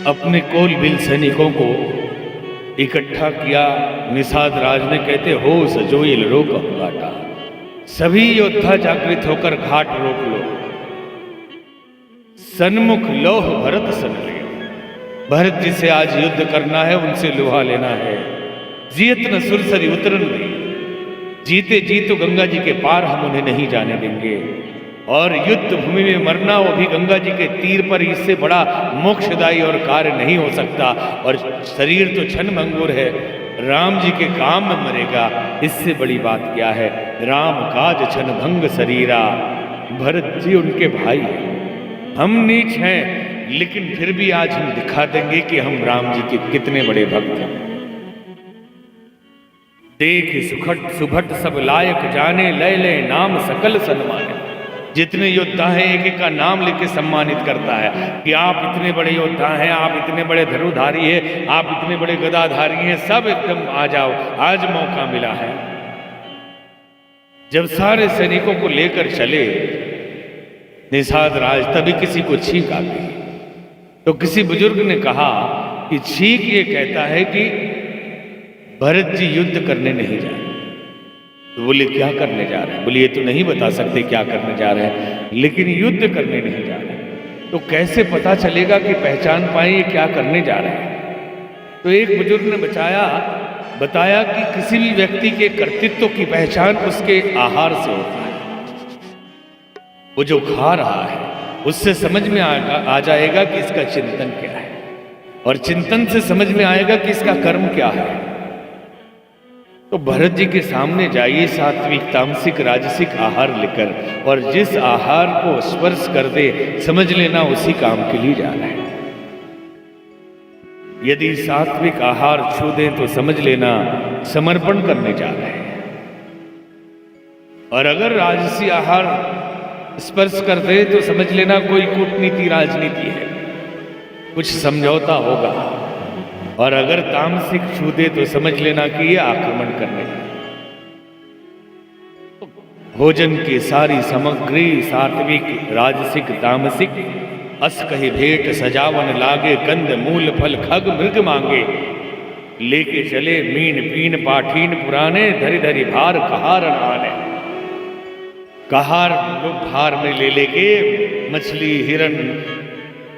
अपने कोलबिल सैनिकों को इकट्ठा किया। निषाद राज ने कहते हो सजोइल रोक घाटा, सभी योद्धा जागृत होकर घाट रोक लो। सन्मुख लोह भरत सन ले, भरत जी से आज युद्ध करना है, उनसे लोहा लेना है। जियत न सुरसरी उतरन दे, जीते जी तो गंगा जी के पार हम उन्हें नहीं जाने देंगे। और युद्ध भूमि में मरना, वो भी गंगा जी के तीर पर, इससे बड़ा मोक्षदायी और कार्य नहीं हो सकता। और शरीर तो क्षणभंगुर है, राम जी के काम में मरेगा, इससे बड़ी बात क्या है। राम काज क्षणभंग शरीरा, भरत जी उनके भाई हैं। हम नीच हैं, लेकिन फिर भी आज हम दिखा देंगे कि हम राम जी के कितने बड़े भक्त हैं। देख सुखट सुभट सब लायक जाने, लय लय नाम सकल सन्माने। जितने योद्धा हैं एक एक का नाम लेके सम्मानित करता है कि आप इतने बड़े योद्धा हैं, आप इतने बड़े धनुधारी हैं, आप इतने बड़े गदाधारी हैं, सब एकदम आ जाओ, आज मौका मिला है। जब सारे सैनिकों को लेकर चले निषाद राज, तभी किसी को छींक आ गई। तो किसी बुजुर्ग ने कहा कि छींक ये कहता है कि भरत जी युद्ध करने नहीं जा रहे। तो बोले क्या करने जा रहे हैं? बोले ये तो नहीं बता सकते क्या करने जा रहे हैं, लेकिन युद्ध करने नहीं जा रहे। तो कैसे पता चलेगा कि पहचान पाए ये क्या करने जा रहे हैं? तो एक बुजुर्ग ने बताया कि किसी भी व्यक्ति के कर्तृत्व की पहचान उसके आहार से होता है। वो जो खा रहा है उससे समझ में आ जाएगा कि इसका चिंतन क्या है, और चिंतन से समझ में आएगा कि इसका कर्म क्या है। तो भरत जी के सामने जाइए सात्विक तामसिक राजसिक आहार लेकर, और जिस आहार को स्पर्श कर दे समझ लेना उसी काम के लिए जा रहा है। यदि सात्विक आहार छू दे तो समझ लेना समर्पण करने जा रहे हैं, और अगर राजसी आहार स्पर्श कर दे तो समझ लेना कोई कूटनीति राजनीति है, कुछ समझौता होगा। और अगर तामसिक छू दे तो समझ लेना कि ये आक्रमण करने का। भोजन की सारी सामग्री सात्विक राजसिक तामसिक, अस कही भेंट सजावन लागे, कंद मूल फल खग मृग मांगे। लेके चले मीन पीन पाठीन पुराने, धरी धरी भार कहार आने। कहार लोग भार में ले लेके मछली हिरण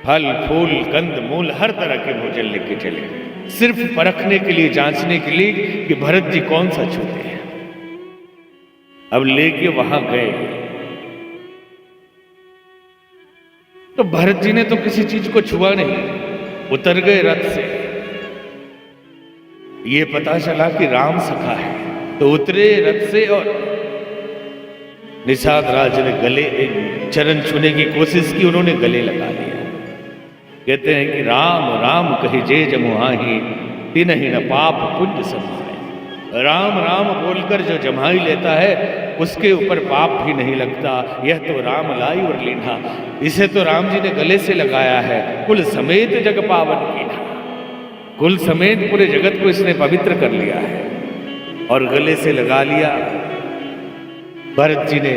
फल फूल कंद मूल हर तरह के भोजन लेके चले, सिर्फ परखने के लिए जांचने के लिए कि भरत जी कौन सा छूते हैं। अब लेके वहां गए तो भरत जी ने तो किसी चीज को छुआ नहीं, उतर गए रथ से। ये पता चला कि राम सखा है, तो उतरे रथ से और निषाद राज ने गले चरण छूने की कोशिश की, उन्होंने गले लगा लिया। कहते हैं कि राम राम कही जे जमुहाही, तिन्हि न पाप पुण्य समाए। राम राम बोलकर जो जमाई लेता है उसके ऊपर पाप भी नहीं लगता। यह तो राम लाई और लीना, इसे तो राम जी ने गले से लगाया है। कुल समेत जग पावन कीना, कुल समेत पूरे जगत को इसने पवित्र कर लिया है और गले से लगा लिया। भरत जी ने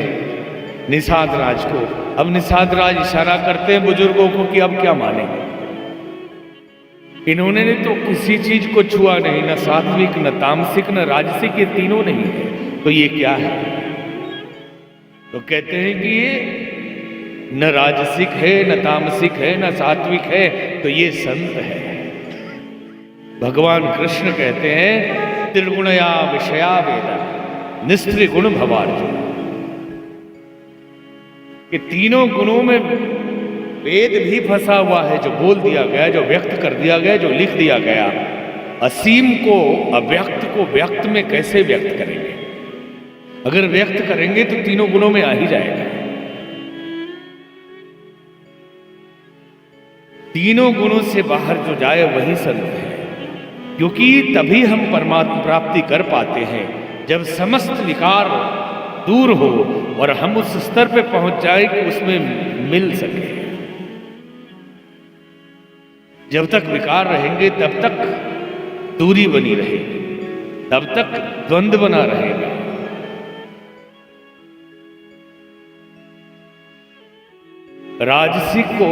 निषाद राज को, अब निषाद राज इशारा करते हैं बुजुर्गों को कि अब क्या मानेंगे। इन्होंने तो किसी चीज को छुआ नहीं, न सात्विक न तामसिक न राजसिक, ये तीनों नहीं है, तो ये क्या है? तो कहते हैं कि ये न राजसिक है न तामसिक है न सात्विक है, तो ये संत है। भगवान कृष्ण कहते हैं त्रिगुणया विषया वेदा निस्त्रिगुण भवार्जुन, कि तीनों गुणों में वेद भी फंसा हुआ है। जो बोल दिया गया, जो व्यक्त कर दिया गया, जो लिख दिया गया, असीम को अव्यक्त को व्यक्त में कैसे व्यक्त करेंगे? अगर व्यक्त करेंगे तो तीनों गुणों में आ ही जाएगा। तीनों गुणों से बाहर जो जाए वही संत है, क्योंकि तभी हम परमात्मा प्राप्ति कर पाते हैं जब समस्त विकार दूर हो और हम उस स्तर पे पहुंच जाए कि उसमें मिल सके। जब तक विकार रहेंगे तब तक दूरी बनी रहेगी, तब तक द्वंद्व बना रहेगा। राजसिक को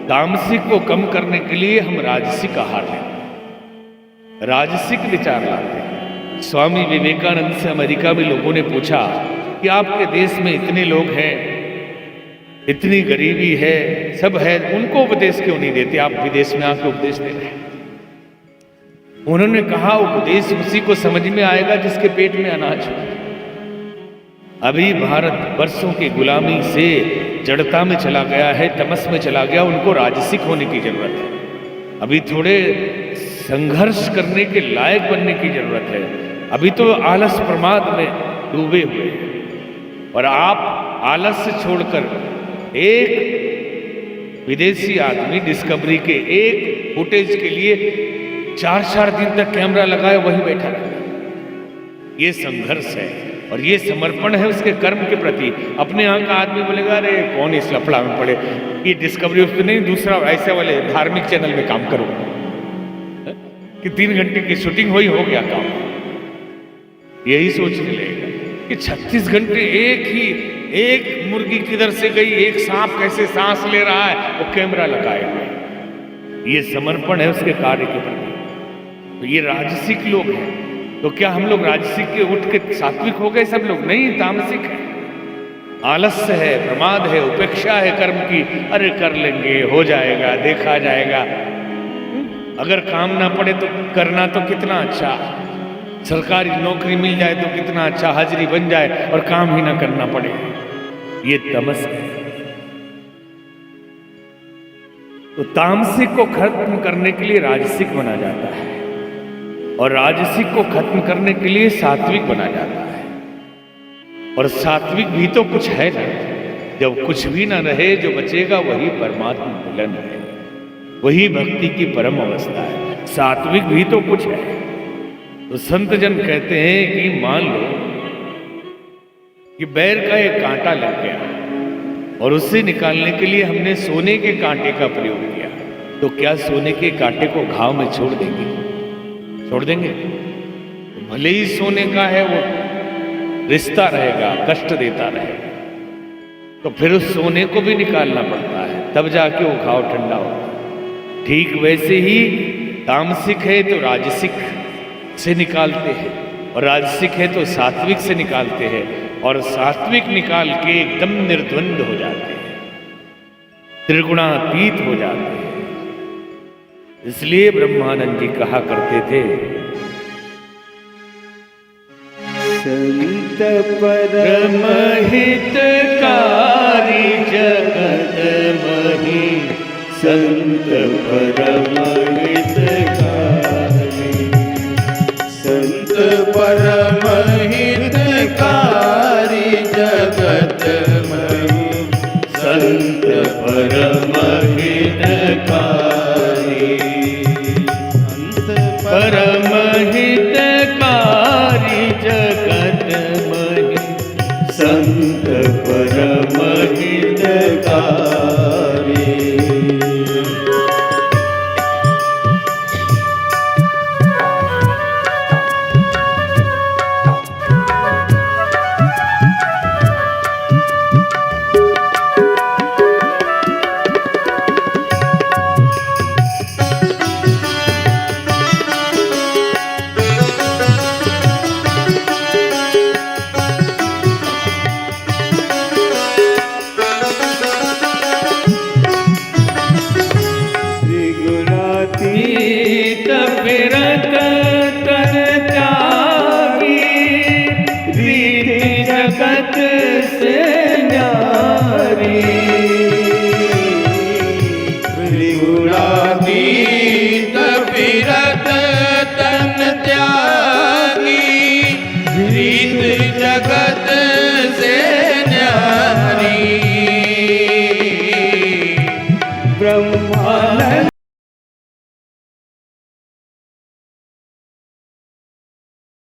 तामसिक को कम करने के लिए हम राजसिक आहार लेते हैं, राजसिक विचार लाते हैं। स्वामी विवेकानंद से अमेरिका में लोगों ने पूछा कि आपके देश में इतने लोग हैं, इतनी गरीबी है, सब है, उनको उपदेश क्यों नहीं देते, आप विदेश में आके उपदेश दे रहे हैं। उन्होंने कहा उपदेश उसी को समझ में आएगा जिसके पेट में अनाज हो। अभी भारत वर्षों की गुलामी से जड़ता में चला गया है, तमस में चला गया, उनको राजसिक होने की जरूरत है। अभी थोड़े संघर्ष करने के लायक बनने की जरूरत है। अभी तो आलस प्रमाद में डूबे हुए हैं। और आप आलस से छोड़कर एक विदेशी आदमी डिस्कवरी के एक फुटेज के लिए 4-4 दिन तक कैमरा लगाए वहीं बैठा रहता। ये संघर्ष है और ये समर्पण है उसके कर्म के प्रति। अपने यहाँ का आदमी बोलेगा अरे कौन इस लफड़ा में पड़े, ये डिस्कवरी उस नहीं, दूसरा ऐसे वाले धार्मिक चैनल में काम करो कि 3 घंटे की शूटिंग हुई, हो गया काम। यही सोचने लगेगा कि 36 घंटे एक मुर्गी किधर से गई, एक सांप कैसे सांस ले रहा है, वो कैमरा लगाए हुए। ये समर्पण है उसके कार्य के प्रति। तो ये राजसिक लोग हैं। तो क्या हम लोग राजसिक के उठ के सात्विक हो गए सब लोग? नहीं, तामसिक है, आलस्य है, प्रमाद है, उपेक्षा है कर्म की। अरे कर लेंगे, हो जाएगा, देखा जाएगा। अगर काम ना पड़े तो करना तो कितना अच्छा, सरकारी नौकरी मिल जाए तो कितना अच्छा, हाजिरी बन जाए और काम ही ना करना पड़े। ये तमस है। तो तामसिक को खत्म करने के लिए राजसिक बना जाता है और राजसिक को खत्म करने के लिए सात्विक बना जाता है। और सात्विक भी तो कुछ है ना, जब कुछ भी ना रहे जो बचेगा वही परमात्मा मिलन है, वही भक्ति की परम अवस्था है। सात्विक भी तो कुछ है। तो संत जन कहते हैं कि मान लो कि बैर का एक कांटा लग गया और उससे निकालने के लिए हमने सोने के कांटे का प्रयोग किया, तो क्या सोने के कांटे को घाव में छोड़ देंगे? छोड़ देंगे? तो भले ही सोने का है, वो रिश्ता रहेगा, कष्ट देता रहेगा, तो फिर उस सोने को भी निकालना पड़ता है, तब जाके वो घाव ठंडा होता है। ठीक वैसे ही तामसिक है तो राजसिक से निकालते हैं और राजसिक है तो सात्विक से निकालते हैं और सात्विक निकाल के एकदम निर्द्वंद हो जाते हैं, त्रिगुणातीत हो जाते हैं। इसलिए ब्रह्मानंद जी कहा करते थे, संत परम हितकारी जगत मही, संत परम हितकारी, संत परम हितकारी जगत मही, संत परम हितकारी, संत परम हितकारी जगत मही, संत परम हितकारी।